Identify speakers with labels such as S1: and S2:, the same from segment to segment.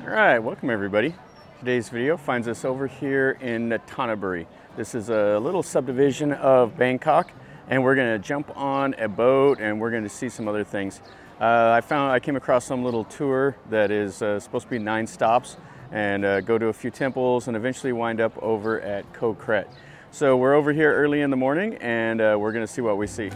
S1: All right, welcome everybody. Today's video finds us over here in Nonthaburi. This is a little subdivision of Bangkok, and we're going to jump on a boat and we're going to see some other things. I came across some little tour that is supposed to be 9 stops and go to a few temples and eventually wind up over at Koh Kret. So we're over here early in the morning and we're going to see what we see.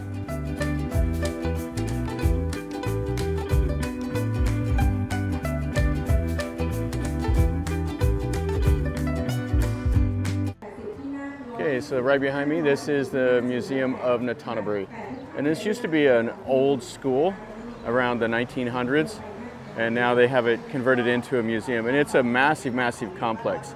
S1: Okay, so right behind me, this is the Museum of Nonthaburi. And this used to be an old school around the 1900s, and now they have it converted into a museum. And it's a massive, massive complex.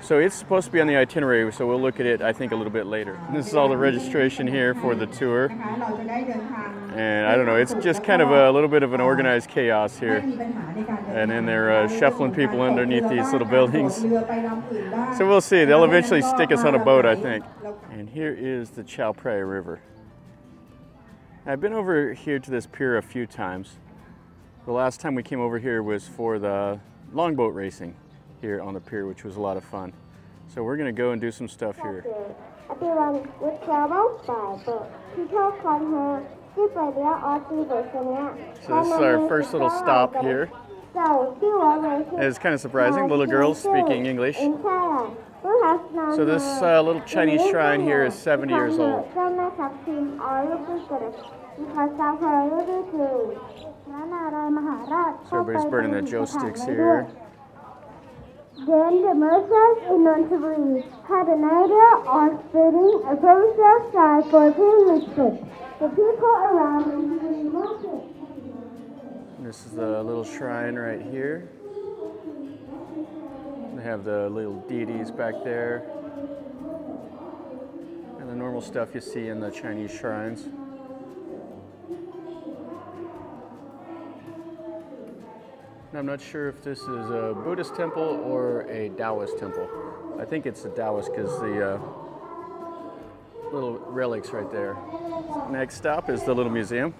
S1: So it's supposed to be on the itinerary, so we'll look at it, I think, a little bit later. And this is all the registration here for the tour. And I don't know, it's just kind of a little bit of an organized chaos here. And then they're shuffling people underneath these little buildings. So we'll see, they'll eventually stick us on a boat, I think. And here is the Chaopraya River. I've been over here to this pier a few times. The last time we came over here was for the longboat racing here on the pier, which was a lot of fun. So we're going to go and do some stuff here.
S2: Everyone would travel by boat. People come here.
S1: So this is our first little stop here. It's kind of surprising, little girls speaking English. So this little Chinese shrine here is 70 years old. So everybody's burning the joe sticks here.
S2: Then the merchants in Nonthaburi had an idea of spreading a social side for pilgrimage. The people around Nonthaburi market.
S1: This is the little shrine right here. They have the little deities back there. And the normal stuff you see in the Chinese shrines. I'm not sure if this is a Buddhist temple or a Taoist temple. I think it's a Taoist because the little relics right there. Next stop is the little museum.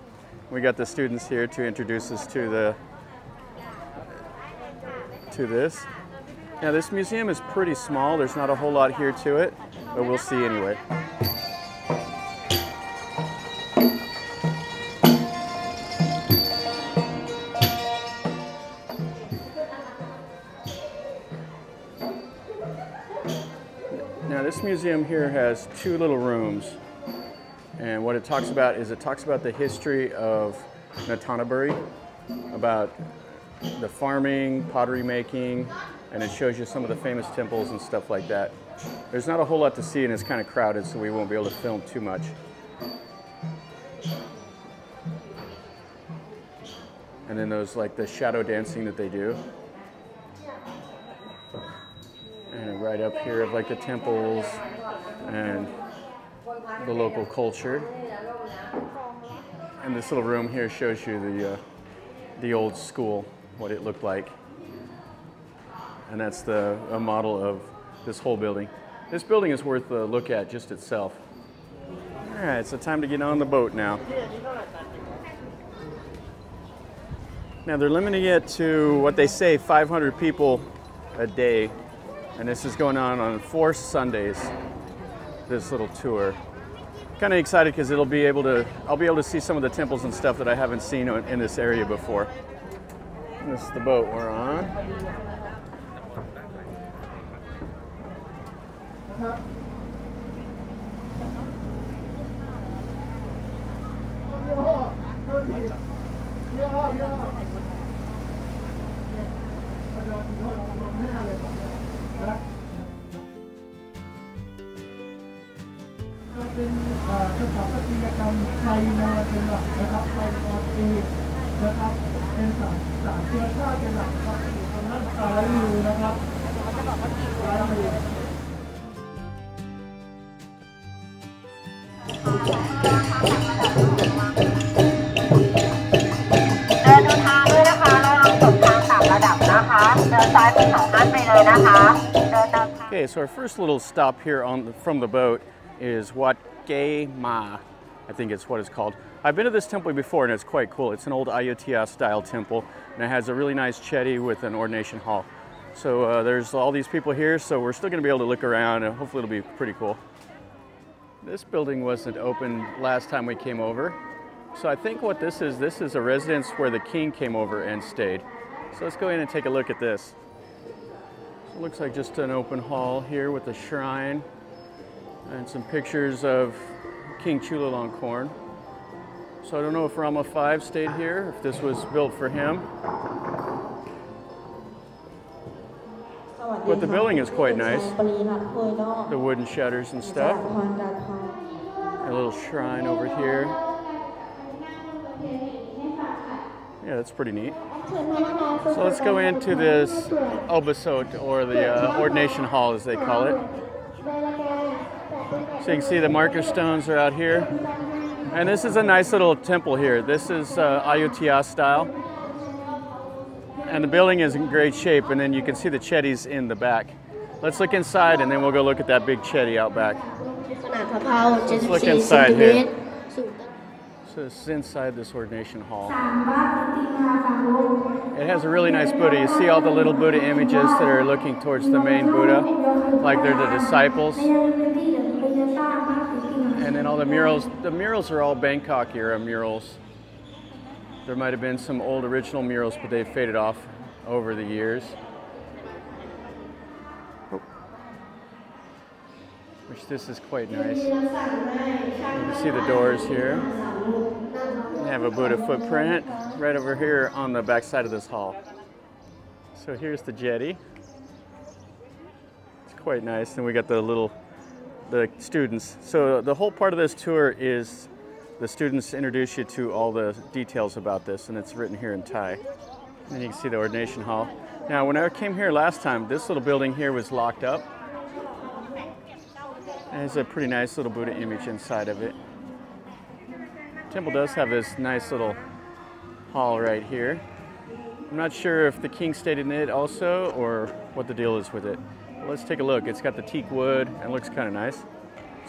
S1: We got the students here to introduce us to this. Now this museum is pretty small. There's not a whole lot here to it, but we'll see anyway. Now this museum here has 2 little rooms, and what it talks about is the history of Nonthaburi, about the farming, pottery making, and it shows you some of the famous temples and stuff like that. There's not a whole lot to see and it's kind of crowded, so we won't be able to film too much. And then there's like the shadow dancing that they do. And right up here of like the temples and the local culture. And this little room here shows you the old school, what it looked like. And that's a model of this whole building. This building is worth a look at just itself. All right, so time to get on the boat now. Now they're limiting it to what they say 500 people a day. And this is going on 4 Sundays, this little tour. Kind of excited because I'll be able to see some of the temples and stuff that I haven't seen in this area before. And this is the boat we're on. Okay, so our first little stop here from the boat is Wat Ghee Ma. I think it's what it's called. I've been to this temple before and it's quite cool. It's an old Ayutthaya style temple and it has a really nice chetty with an ordination hall. So there's all these people here, so we're still going to be able to look around and hopefully it'll be pretty cool. This building wasn't open last time we came over. So I think what this is a residence where the king came over and stayed. So let's go in and take a look at this. It looks like just an open hall here with a shrine and some pictures of King Chulalongkorn. So I don't know if Rama V stayed here, if this was built for him. But the building is quite nice. The wooden shutters and stuff. A little shrine over here. Yeah, that's pretty neat. So let's go into this Obasot, or the ordination hall as they call it. So you can see the marker stones are out here. And this is a nice little temple here. This is Ayutthaya style. And the building is in great shape, and then you can see the chetties in the back. Let's look inside and then we'll go look at that big chetty out back. Let's look inside here. So this is inside this ordination hall. It has a really nice Buddha. You see all the little Buddha images that are looking towards the main Buddha, like they're the disciples. And then all the murals are all Bangkok era murals. There might have been some old original murals, but they've faded off over the years. Which this is quite nice. You can see the doors here. They have a Buddha footprint right over here on the back side of this hall. So here's the jetty. It's quite nice. And we got the students. So the whole part of this tour is the students introduce you to all the details about this, and it's written here in Thai. And you can see the ordination hall. Now, when I came here last time, this little building here was locked up. And there's a pretty nice little Buddha image inside of it. The temple does have this nice little hall right here. I'm not sure if the king stayed in it also, or what the deal is with it. But let's take a look. It's got the teak wood, and it looks kind of nice.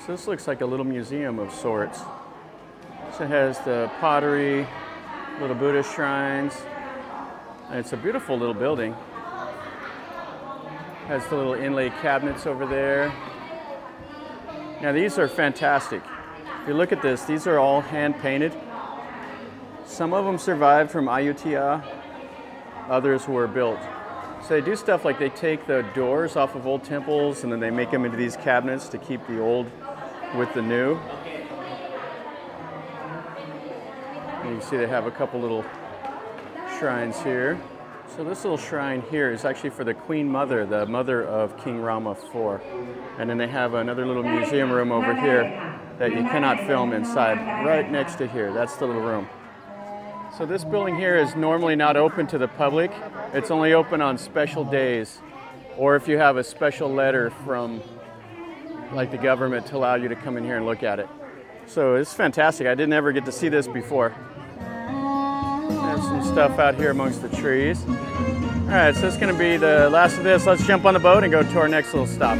S1: So this looks like a little museum of sorts. So it has the pottery, little Buddha shrines, and it's a beautiful little building. It has the little inlay cabinets over there. Now these are fantastic. If you look at this, these are all hand painted. Some of them survived from Ayutthaya, others were built. So they do stuff like they take the doors off of old temples and then they make them into these cabinets to keep the old with the new. And you can see they have a couple little shrines here. So this little shrine here is actually for the Queen Mother, the mother of King Rama IV. And then they have another little museum room over here that you cannot film inside, right next to here. That's the little room. So this building here is normally not open to the public. It's only open on special days, or if you have a special letter from like the government to allow you to come in here and look at it. So it's fantastic. I didn't ever get to see this before. There's some stuff out here amongst the trees. All right, so it's going to be the last of this. Let's jump on the boat and go to our next little stop.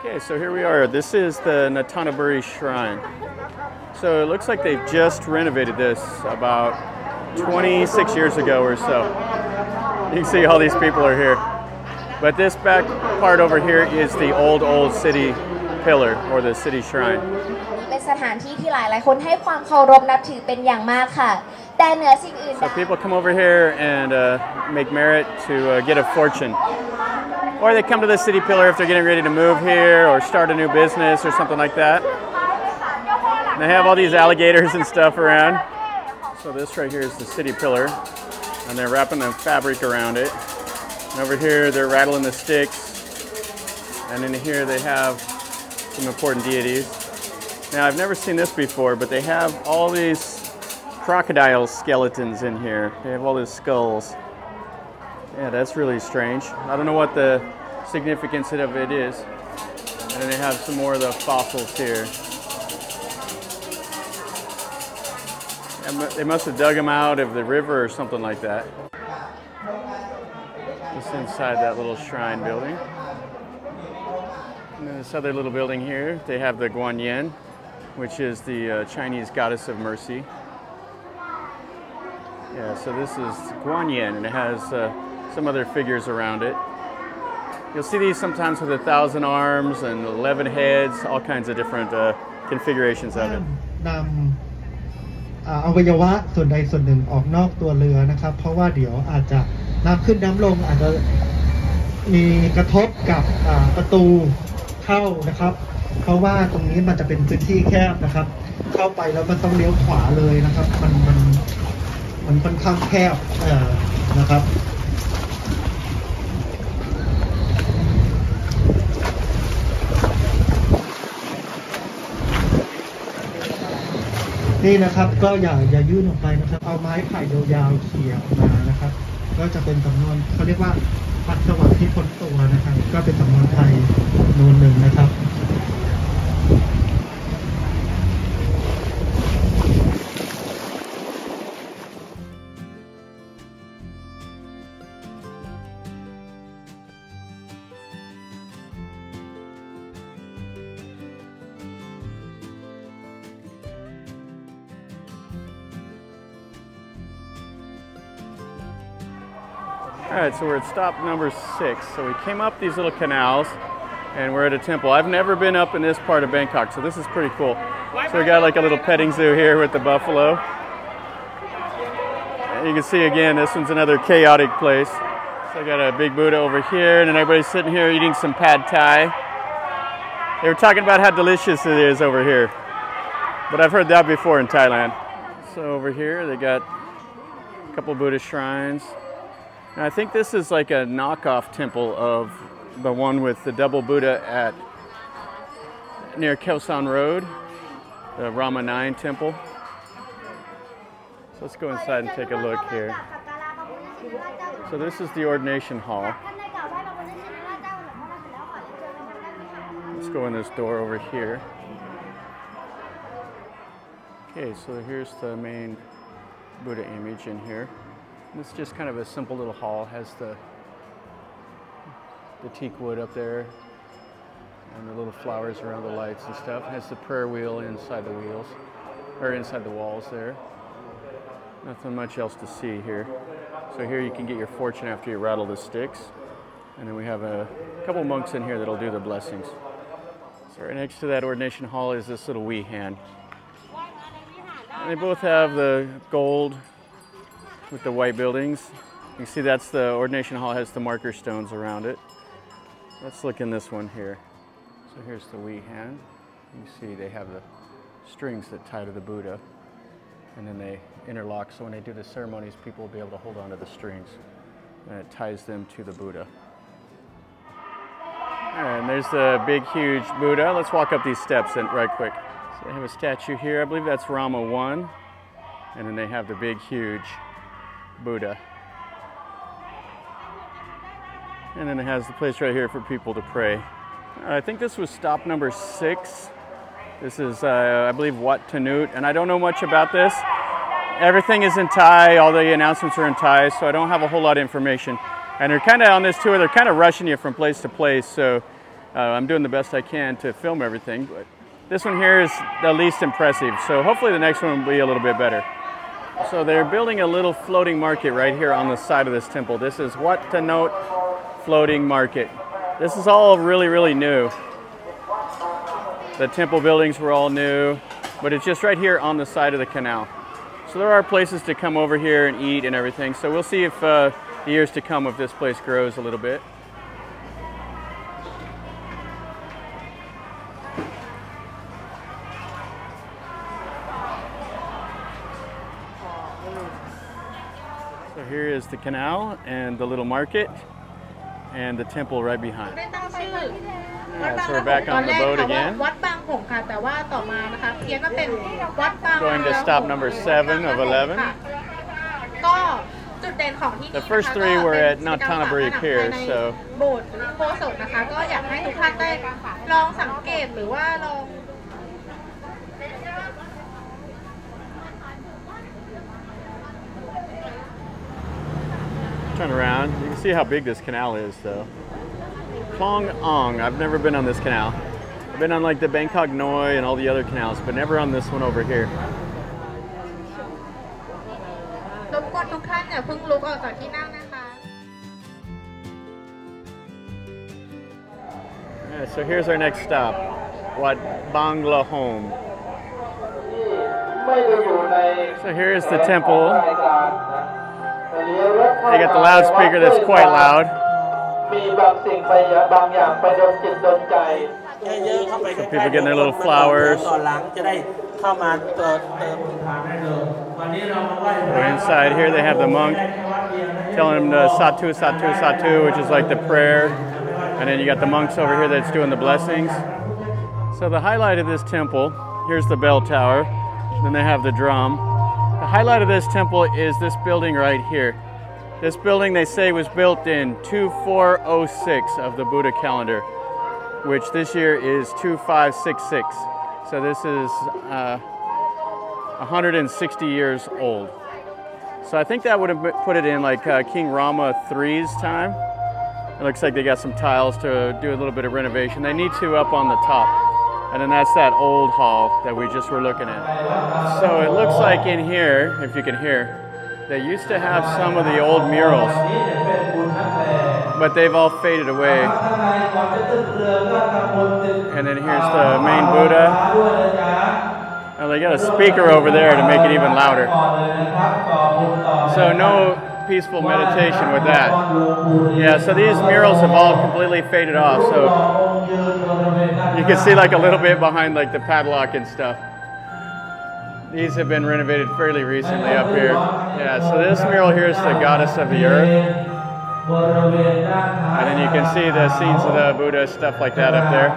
S1: Okay, so here we are. This is the Nonthaburi Shrine. So it looks like they've just renovated this about 26 years ago or so. You can see all these people are here. But this back part over here is the old city pillar, or the city shrine.
S3: เป็นสถานที่ที่หลายคนให้ความเคารพนับถือเป็นอย่างมากค่ะ แต่เหนือสิ่งอื่น
S1: So people come over here and make merit to get a fortune. Or they come to the city pillar if they're getting ready to move here or start a new business or something like that. And they have all these alligators and stuff around. So this right here is the city pillar. And they're wrapping the fabric around it. And over here they're rattling the sticks. And in here they have some important deities. Now I've never seen this before, but they have all these crocodile skeletons in here. They have all these skulls. Yeah, that's really strange. I don't know what the significance of it is. And then they have some more of the fossils here. They must have dug them out of the river or something like that. Just inside that little shrine building. And then this other little building here, they have the Guanyin, which is the Chinese goddess of mercy. Yeah, so this is Guanyin, and it has some other figures around it. You'll see these sometimes with 1,000 arms and 11 heads, all kinds of different configurations of it.
S4: อวัยวะส่วนใดส่วนหนึ่งออกนอกตัวเรือนะครับเพราะว่าเดี๋ยวอาจจะน้ำขึ้นน้ำลงอาจจะมีกระทบกับประตูเข้านะครับเพราะว่าตรงนี้มันจะเป็นพื้นที่แคบนะครับเข้าไปแล้วมันต้องเลี้ยวขวาเลยนะครับมันค่อนข้างแคบนะครับนี่นะครับก็อย่ายื่นออกไปนะครับเอาไม้ไผ่ยาวๆเขี่ยออกมานะครับก็จะเป็นสำนวนเขาเรียกว่าปัดสวัสดิ์ที่พ้นตัวนะครับก็เป็นสำนวนไทยนูนหนึ่งนะครับ
S1: All right, so we're at stop number 6. So we came up these little canals and we're at a temple. I've never been up in this part of Bangkok, so this is pretty cool. So we got like a little petting zoo here with the buffalo. And you can see again, this one's another chaotic place. So I got a big Buddha over here, and then everybody's sitting here eating some pad thai. They were talking about how delicious it is over here, but I've heard that before in Thailand. So over here they got a couple Buddhist shrines. And I think this is like a knockoff temple of the one with the double Buddha at near Khaosan Road, the Rama 9 temple. So let's go inside and take a look here. So this is the ordination hall. Let's go in this door over here. Okay, so here's the main Buddha image in here. It's just kind of a simple little hall. It has the teak wood up there and the little flowers around the lights and stuff. It has the prayer wheel inside the wheels, or inside the walls there. Nothing much else to see here. So here you can get your fortune after you rattle the sticks. And then we have a couple monks in here that'll do the blessings. So right next to that ordination hall is this little wee hand. And they both have the gold with the white buildings. You can see that's the ordination hall, has the marker stones around it. Let's look in this one here. So here's the wee hand. You see they have the strings that tie to the Buddha, and then they interlock, so when they do the ceremonies, people will be able to hold on to the strings, and it ties them to the Buddha. And there's the big, huge Buddha. Let's walk up these steps right quick. So they have a statue here. I believe that's Rama 1, and then they have the big, huge Buddha. And then it has the place right here for people to pray. I think this was stop number 6. This is, I believe, Wat Tanut, and I don't know much about this. Everything is in Thai, all the announcements are in Thai, so I don't have a whole lot of information. And they're kind of on this tour, they're kind of rushing you from place to place, so I'm doing the best I can to film everything. But this one here is the least impressive, so hopefully the next one will be a little bit better. So they're building a little floating market right here on the side of this temple. This is Wat Tanut Floating Market. This is all really, really new. The temple buildings were all new, but it's just right here on the side of the canal. So there are places to come over here and eat and everything. So we'll see if the years to come if this place grows a little bit. So here is the canal and the little market and the temple right behind. Yeah, so we're back on the boat again. Going to stop number 7 of 11. The first 3 were at Nonthaburi Pier, so turn around. You can see how big this canal is, though. Klong Om. I've never been on this canal. I've been on like the Bangkok Noi and all the other canals, but never on this one over here. Yeah, so here's our next stop, Wat Bangla Home. So here's the temple. They got the loudspeaker that's quite loud. So people getting their little flowers. Inside here they have the monk telling them to Satu, Satu, Satu, which is like the prayer. And then you got the monks over here that's doing the blessings. So the highlight of this temple, here's the bell tower. Then they have the drum. The highlight of this temple is this building right here. This building, they say, was built in 2406 of the Buddha calendar, which this year is 2566. So this is 160 years old. So I think that would have put it in like King Rama III's time. It looks like they got some tiles to do a little bit of renovation. They need to up on the top. And then that's that old hall that we just were looking at. So it looks like in here, if you can hear, they used to have some of the old murals, but they've all faded away. And then here's the main Buddha. And they got a speaker over there to make it even louder. So no peaceful meditation with that. Yeah, so these murals have all completely faded off. So you can see like a little bit behind like the padlock and stuff. These have been renovated fairly recently up here. Yeah, so this mural here is the goddess of the earth. And then you can see the scenes of the Buddha, stuff like that up there.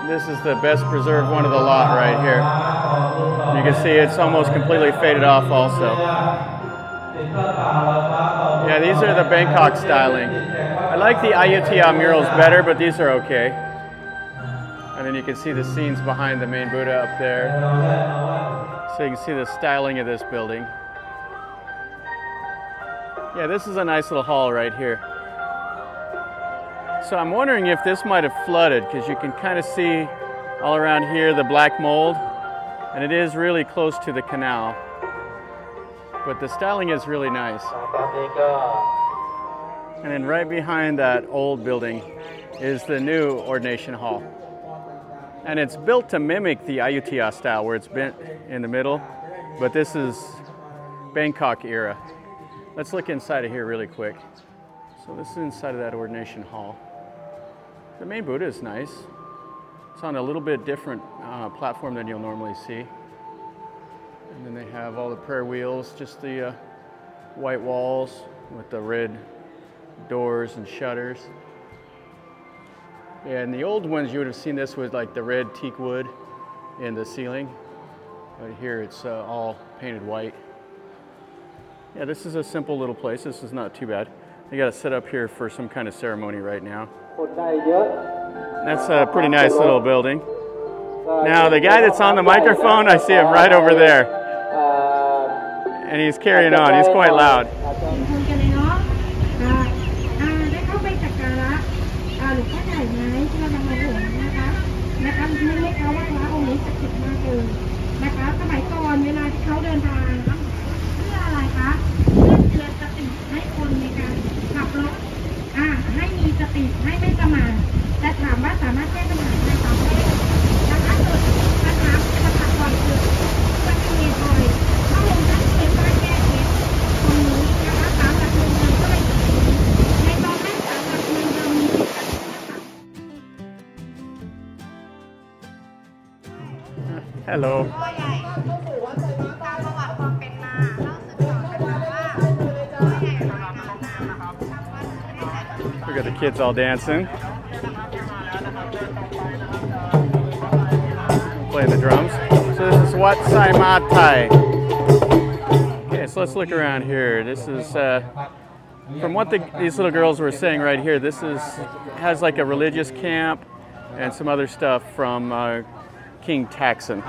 S1: This is the best preserved one of the lot right here. You can see it's almost completely faded off also. Yeah, these are the Bangkok styling. I like the Ayutthaya murals better, but these are okay. And then you can see the scenes behind the main Buddha up there. So you can see the styling of this building. Yeah, this is a nice little hall right here. So I'm wondering if this might have flooded, because you can kind of see all around here the black mold. And it is really close to the canal. But the styling is really nice. And then right behind that old building is the new ordination hall. And it's built to mimic the Ayutthaya style, where it's bent in the middle, but this is Bangkok era. Let's look inside of here really quick. So this is inside of that ordination hall. The main Buddha is nice. It's on a little bit different platform than you'll normally see. And then they have all the prayer wheels, just the white walls with the red doors and shutters. Yeah, and the old ones, you would have seen this with like the red teak wood in the ceiling. But here it's all painted white. Yeah, this is a simple little place. This is not too bad. They got it set up here for some kind of ceremony right now. That's a pretty nice little building. Now the guy that's on the microphone, I see him right over there. And he's carrying on. He's quite loud. Hello. We got the kids all dancing, playing the drums. So this is Wat Sai Ma Thai. Okay, so let's look around here. This is from what these little girls were saying right here. This has like a religious camp and some other stuff from King Taksin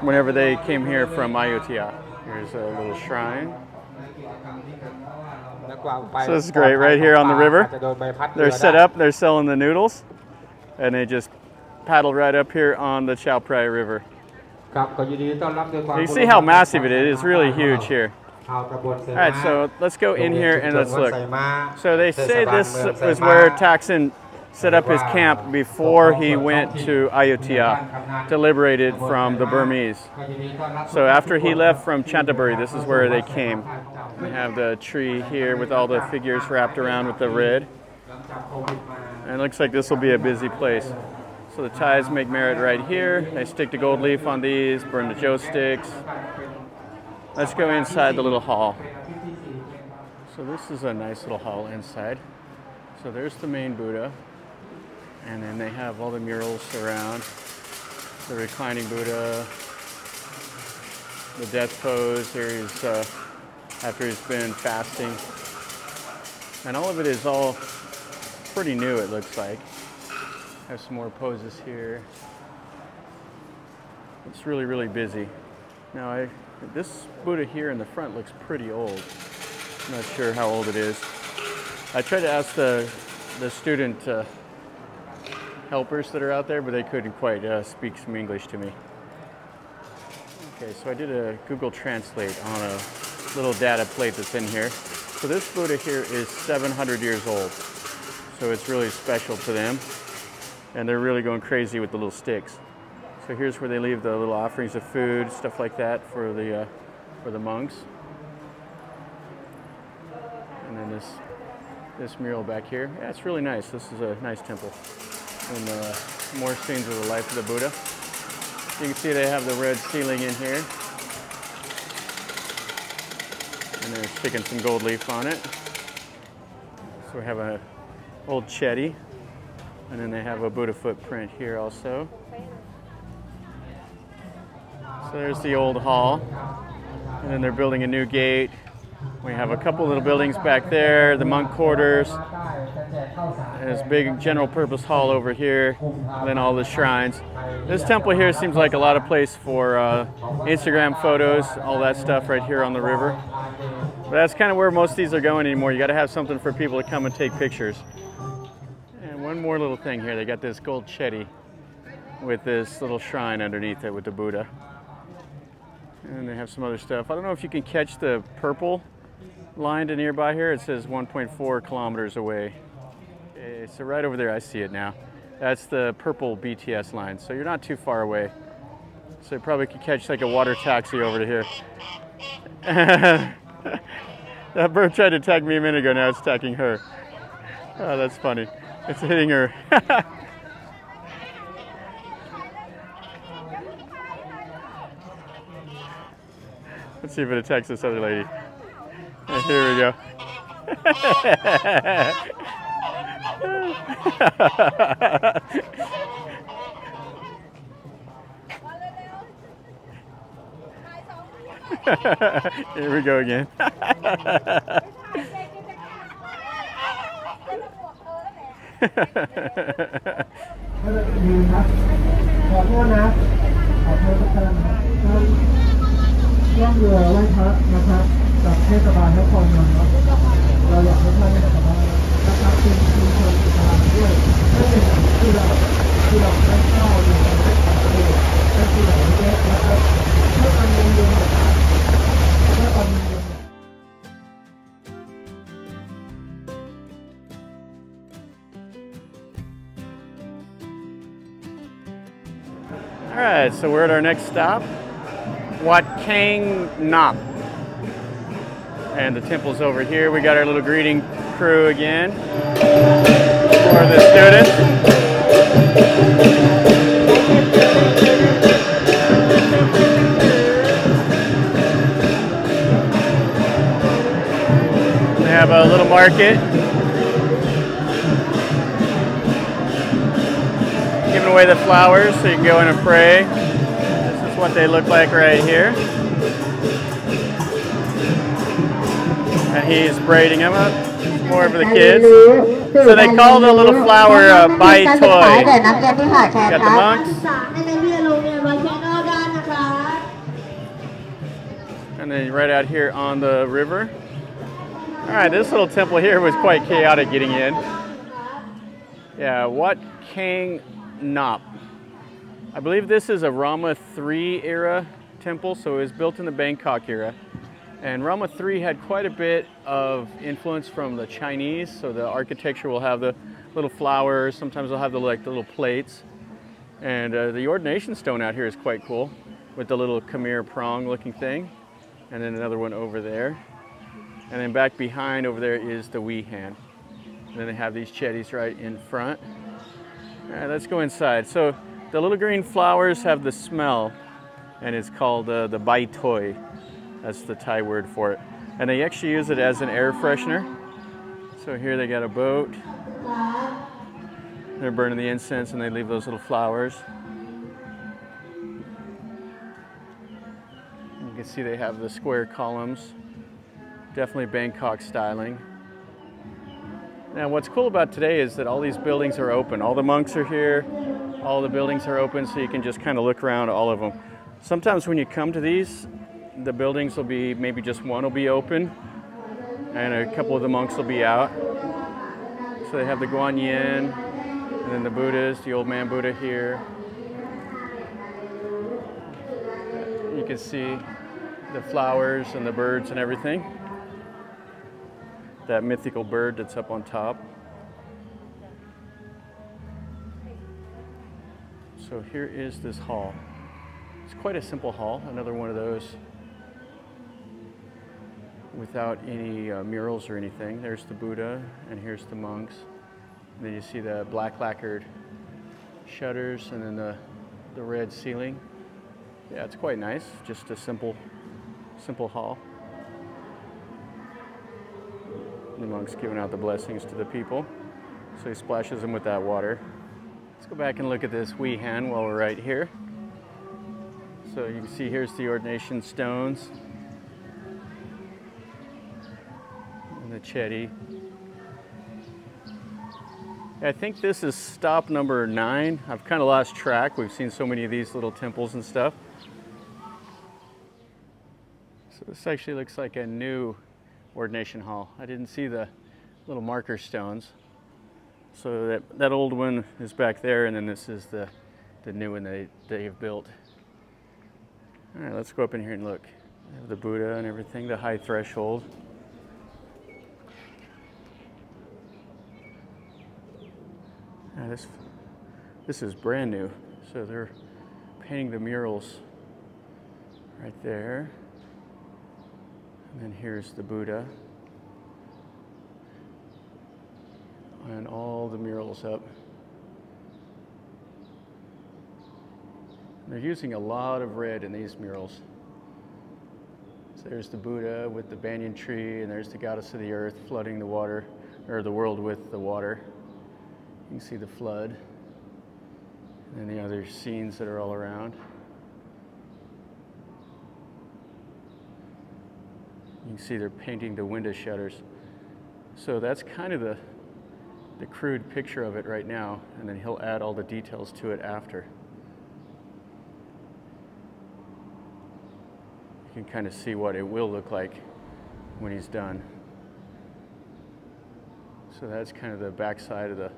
S1: whenever they came here from Ayutthaya. Here's a little shrine. So this is great right here on the river. They're set up, they're selling the noodles, and they just paddle right up here on the Chaopraya River. You see how massive it is. It's really huge here. Alright, so let's go in here and let's look. So they say this was where Taksin set up his camp before he went to Ayutthaya to liberate it from the Burmese. So after he left from Nonthaburi, this is where they came. We have the tree here with all the figures wrapped around with the red. And it looks like this will be a busy place. So the Thais make merit right here. They stick the gold leaf on these, burn the joe sticks. Let's go inside the little hall. So this is a nice little hall inside. So there's the main Buddha. And then they have all the murals around. The reclining Buddha, the death pose. Here he's after he's been fasting. And all of it is all pretty new, it looks like. Have some more poses here. It's really, really busy. Now, this Buddha here in the front looks pretty old. I'm not sure how old it is. I tried to ask the student helpers that are out there, but they couldn't quite speak some English to me. Okay, so I did a Google Translate on a little data plate that's in here. So this Buddha here is 700 years old. So it's really special to them. And they're really going crazy with the little sticks. So here's where they leave the little offerings of food, stuff like that for the monks. And then this mural back here. Yeah, it's really nice. This is a nice temple. And more scenes of the life of the Buddha. You can see they have the red ceiling in here. And they're sticking some gold leaf on it. So we have an old chetty. And then they have a Buddha footprint here also. So there's the old hall. And then they're building a new gate. We have a couple little buildings back there, the monk quarters. There's a big general purpose hall over here, and then all the shrines. This temple here seems like a lot of place for Instagram photos, all that stuff right here on the river. But that's kind of where most of these are going anymore. You got to have something for people to come and take pictures. And one more little thing here. They got this gold chetty with this little shrine underneath it with the Buddha. And they have some other stuff. I don't know if you can catch the purple line to nearby here. It says 1.4 kilometers away. Okay, so right over there, I see it now. That's the purple BTS line. So you're not too far away. So you probably could catch like a water taxi over to here. That bird tried to attack me a minute ago, now it's attacking her. Oh, that's funny. It's hitting her. Let's see if it attacks this other lady. And here we go. Here we go again.
S4: ยืนครับขอโทษนะขอโทษทุกท่านร่องเรือไหว้พระนะครับจากเทศบาลนครนนท์เราอยากให้ท่านนะครับเป็นชุมชนตามด้วยและเป็นที่เราได้เข้าเรียนรู้และที่เราได้นะครับเพื่อการเรียนรู้นะครับเพื่อการเรียนรู้
S1: All right, so we're at our next stop, Wat Kang Nop. And the temple's over here. We got our little greeting crew again for the students. a little market. Giving away the flowers so you can go in and pray. This is what they look like right here. And he's braiding them up. More for the kids. So they call the little flower a bai toy. Got the monks. And then right out here on the river. Alright, this little temple here was quite chaotic getting in. Yeah, Wat Kang Nop. I believe this is a Rama III era temple, so it was built in the Bangkok era. And Rama III had quite a bit of influence from the Chinese, so the architecture will have the little flowers, sometimes they'll have the little plates. And the ordination stone out here is quite cool, with the little Khmer prong looking thing. And then another one over there. And then back behind over there is the Wee Hand. And then they have these chetties right in front. All right, let's go inside. So the little green flowers have the smell, and it's called the bai toy. That's the Thai word for it. And they actually use it as an air freshener. So here they got a boat. They're burning the incense and they leave those little flowers. You can see they have the square columns. Definitely Bangkok styling. Now what's cool about today is that all these buildings are open. All the monks are here. All the buildings are open, so you can just kind of look around all of them. Sometimes when you come to these, the buildings will be, maybe just one will be open and a couple of the monks will be out. So they have the Guan Yin and then the Buddhas, the old man Buddha here. You can see the flowers and the birds and everything. That mythical bird that's up on top. So here is this hall. It's quite a simple hall, another one of those without any murals or anything. There's the Buddha, and here's the monks. And then you see the black lacquered shutters, and then the red ceiling. Yeah, it's quite nice. Just a simple hall. The monk's giving out the blessings to the people. So he splashes them with that water. Let's go back and look at this Wee Hand while we're right here. So you can see here's the ordination stones. The Chetty. I think this is stop number 9. I've kind of lost track. We've seen so many of these little temples and stuff. So this actually looks like a new ordination hall. I didn't see the little marker stones. So that old one is back there, and then this is the new one they've built. All right, let's go up in here and look. They have the Buddha and everything, the high threshold. This is brand new, so they're painting the murals right there. And then here's the Buddha. And all the murals up. They're using a lot of red in these murals. So there's the Buddha with the banyan tree, and there's the goddess of the earth flooding the water, or the world with the water. You can see the flood, and the other scenes that are all around. You can see they're painting the window shutters. So that's kind of the crude picture of it right now, and then he'll add all the details to it after. You can kind of see what it will look like when he's done. So that's kind of the back side of the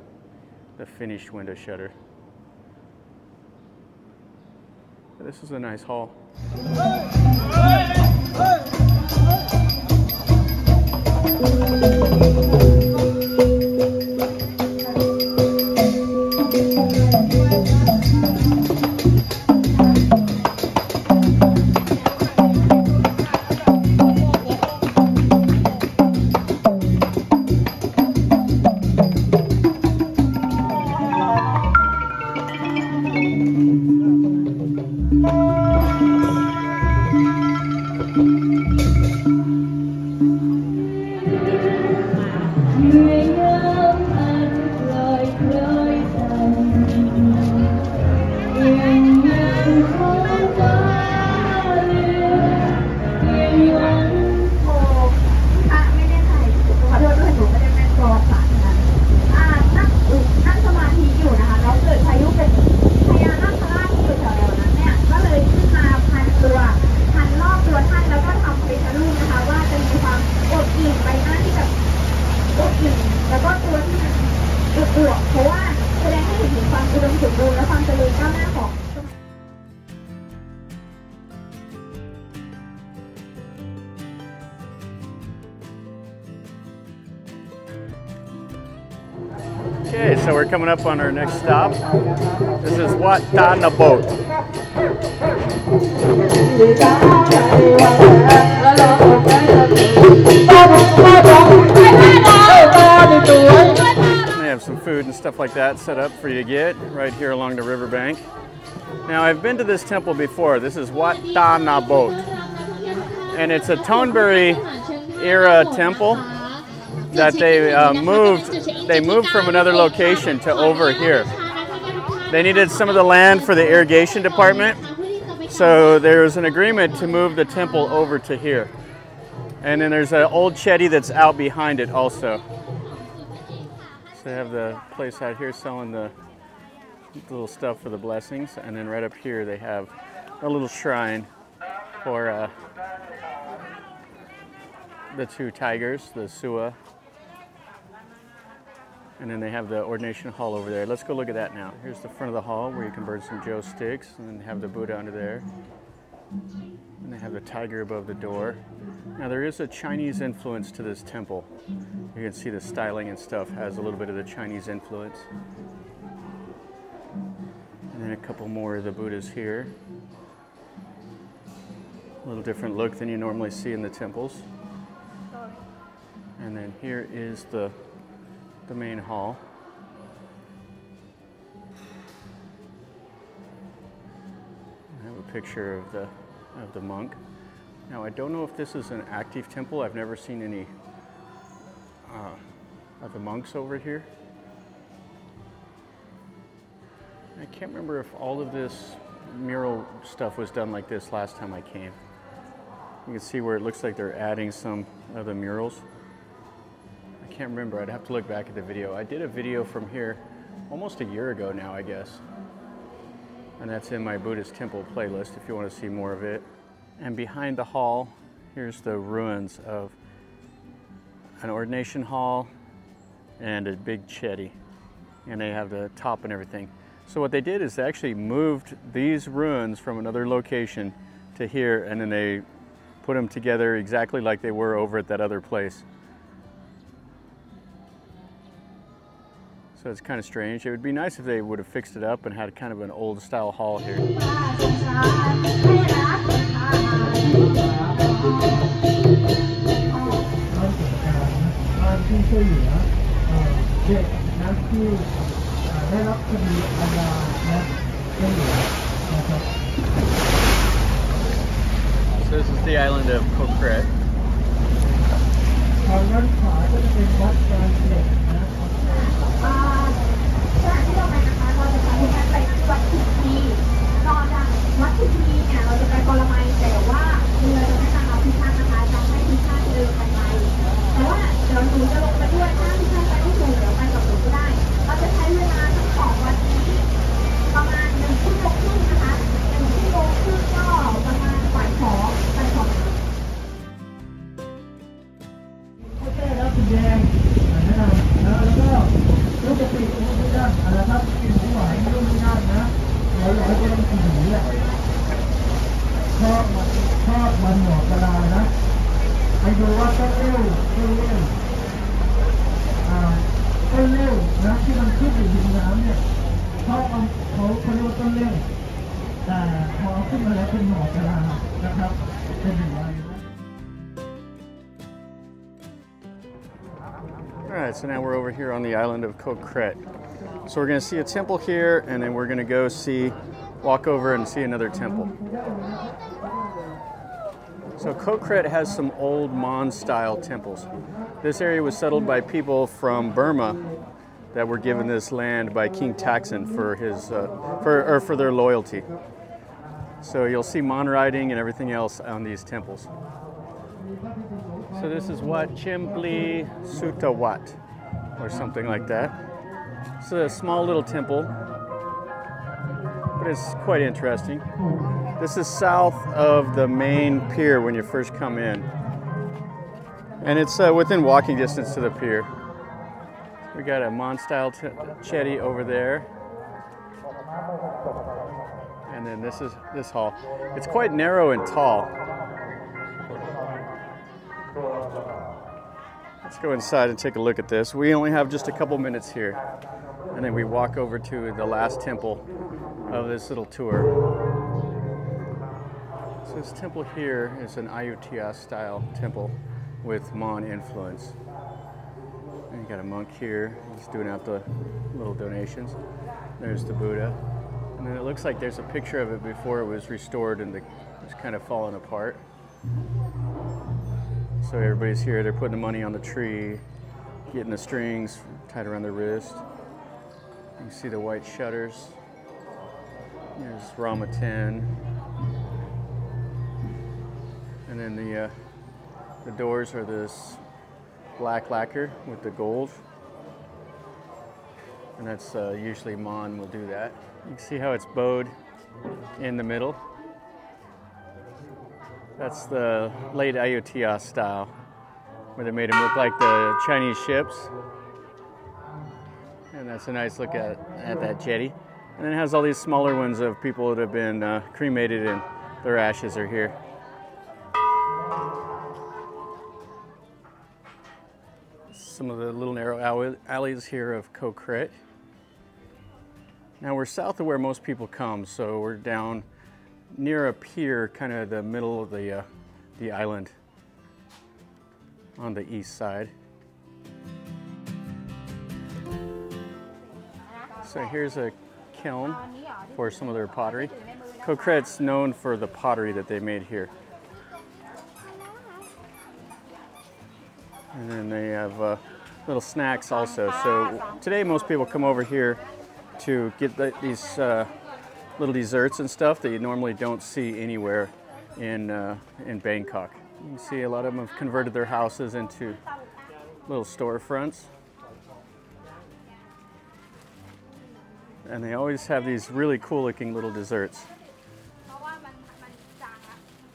S1: finished window shutter. This is a nice hall. Okay, so we're coming up on our next stop. This is Wat Ta Na Boat. They have some food and stuff like that set up for you to get right here along the riverbank. Now, I've been to this temple before. This is Wat Ta Na Boat, and it's a Nonthaburi era temple that they moved from another location to over here. They needed some of the land for the irrigation department, so there was an agreement to move the temple over to here. And then there's an old chetty that's out behind it also. So they have the place out here selling the little stuff for the blessings, and then right up here they have a little shrine for the two tigers, the Sua. And then they have the ordination hall over there. Let's go look at that now. Here's the front of the hall where you can burn some Joe sticks, and then have the Buddha under there. And they have the tiger above the door. Now there is a Chinese influence to this temple. You can see the styling and stuff has a little bit of the Chinese influence. And then a couple more of the Buddhas here. A little different look than you normally see in the temples. And then here is the main hall. I have a picture of the monk. Now, I don't know if this is an active temple. I've never seen any of the monks over here. I can't remember if all of this mural stuff was done like this last time I came. You can see where it looks like they're adding some of the murals. I can't remember. I'd have to look back at the video. I did a video from here almost a year ago now, I guess. And that's in my Buddhist temple playlist if you want to see more of it. And behind the hall, here's the ruins of an ordination hall and a big chetty. And they have the top and everything. So what they did is they actually moved these ruins from another location to here, and then they put them together exactly like they were over at that other place. So it's kind of strange. It would be nice if they would have fixed it up and had kind of an old style hall here. So this is the island of Koh Kret. Alright, so now we're over here on the island of Koh Kret. So we're going to see a temple here, and then we're going to go walk over and see another temple. So Koh Kret has some old Mon-style temples. This area was settled by people from Burma that were given this land by King Taksin for his for their loyalty. So you'll see Mon writing and everything else on these temples. So this is Wat Chimpli Sutta Wat, or something like that. It's a small little temple, but it's quite interesting. This is south of the main pier when you first come in. And it's within walking distance to the pier. We got a Mon-style chetty over there. And then this is this hall. It's quite narrow and tall. Let's go inside and take a look at this. We only have just a couple minutes here. And then we walk over to the last temple of this little tour. So this temple here is an Ayutthaya style temple with Mon influence. And you got a monk here, he's doing out the little donations. There's the Buddha. And then it looks like there's a picture of it before it was restored and it's kind of fallen apart. So everybody's here, they're putting the money on the tree, getting the strings tied around their wrist. You can see the white shutters. There's Rama 10. And then the doors are this black lacquer with the gold. And that's usually Mon will do that. You can see how it's bowed in the middle. That's the late Ayutthaya style, where they made them look like the Chinese ships. And that's a nice look at that jetty. And then it has all these smaller ones of people that have been cremated and their ashes are here. Some of the little narrow alleys here of Koh Kret. Now we're south of where most people come, so we're down near a pier, kind of the middle of the island on the east side. So here's a kiln for some of their pottery. Koh Kret's known for the pottery that they made here. And then they have little snacks also. So today most people come over here to get these little desserts and stuff that you normally don't see anywhere in Bangkok. You can see a lot of them have converted their houses into little storefronts. And they always have these really cool looking little desserts.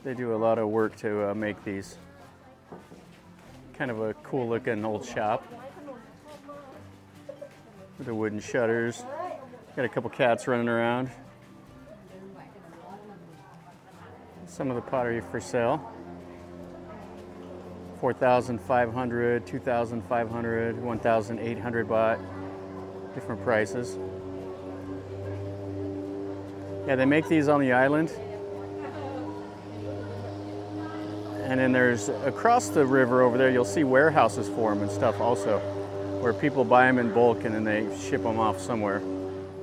S1: They do a lot of work to make these. Kind of a cool looking old shop with the wooden shutters. Got a couple cats running around. Some of the pottery for sale. 4,500, 2,500, 1,800 baht. Different prices. Yeah, they make these on the island. And then there's, across the river over there, you'll see warehouses for them and stuff also, where people buy them in bulk and then they ship them off somewhere.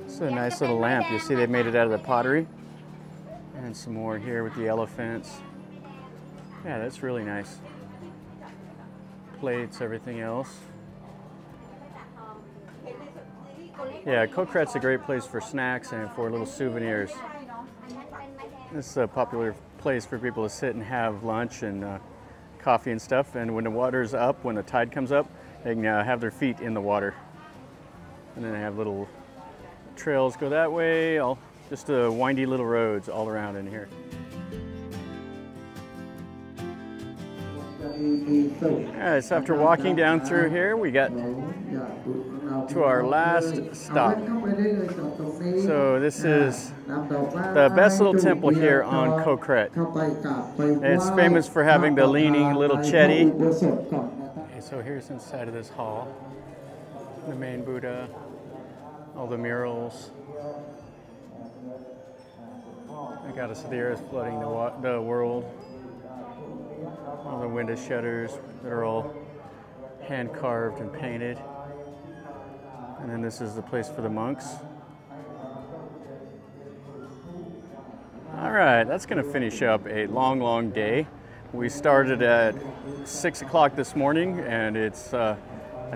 S1: It's a nice little lamp. You see they made it out of the pottery. And some more here with the elephants. Yeah, that's really nice. Plates, everything else. Yeah, Koh Kret's a great place for snacks and for little souvenirs. This is a popular place for people to sit and have lunch and coffee and stuff. And when the water's up, when the tide comes up, they can have their feet in the water. And then they have little trails go that way, just windy little roads all around in here. Alright, so after walking down through here, we got to our last stop. So this is the best little temple here on Koh Kret. It's famous for having the leaning little chetty. Okay, so here's inside of this hall. The main Buddha, all the murals. I got us there is flooding the world. All the window shutters that are all hand carved and painted. And then this is the place for the monks. All right, that's gonna finish up a long, long day. We started at 6 o'clock this morning and it's, I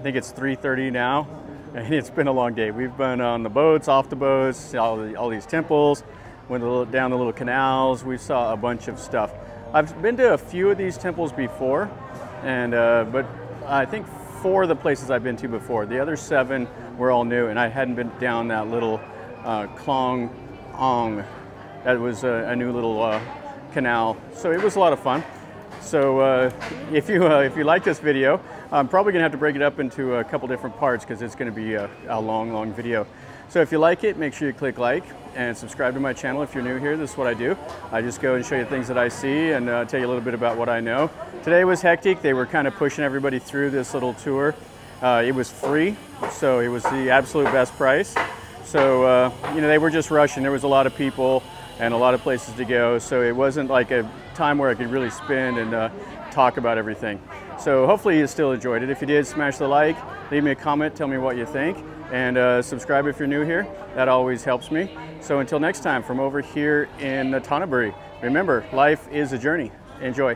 S1: think it's 3:30 now. And it's been a long day. We've been on the boats, off the boats, all these temples, went down the little canals. We saw a bunch of stuff. I've been to a few of these temples before, and but I think 4 of the places I've been to before. The other 7 were all new, and I hadn't been down that little Klong Om. That was a new little canal, so it was a lot of fun. So if you like this video, I'm probably gonna have to break it up into a couple different parts because it's gonna be a long video. So if you like it, make sure you click like and subscribe to my channel if you're new here. This is what I do. I just go and show you things that I see and tell you a little bit about what I know. Today was hectic. They were kind of pushing everybody through this little tour. It was free, so it was the absolute best price. So, you know, they were just rushing. There was a lot of people and a lot of places to go, so it wasn't like a time where I could really spend and talk about everything. So hopefully you still enjoyed it. If you did, smash the like, leave me a comment, tell me what you think, and subscribe if you're new here. That always helps me. So until next time, from over here in Nonthaburi, remember, life is a journey. Enjoy.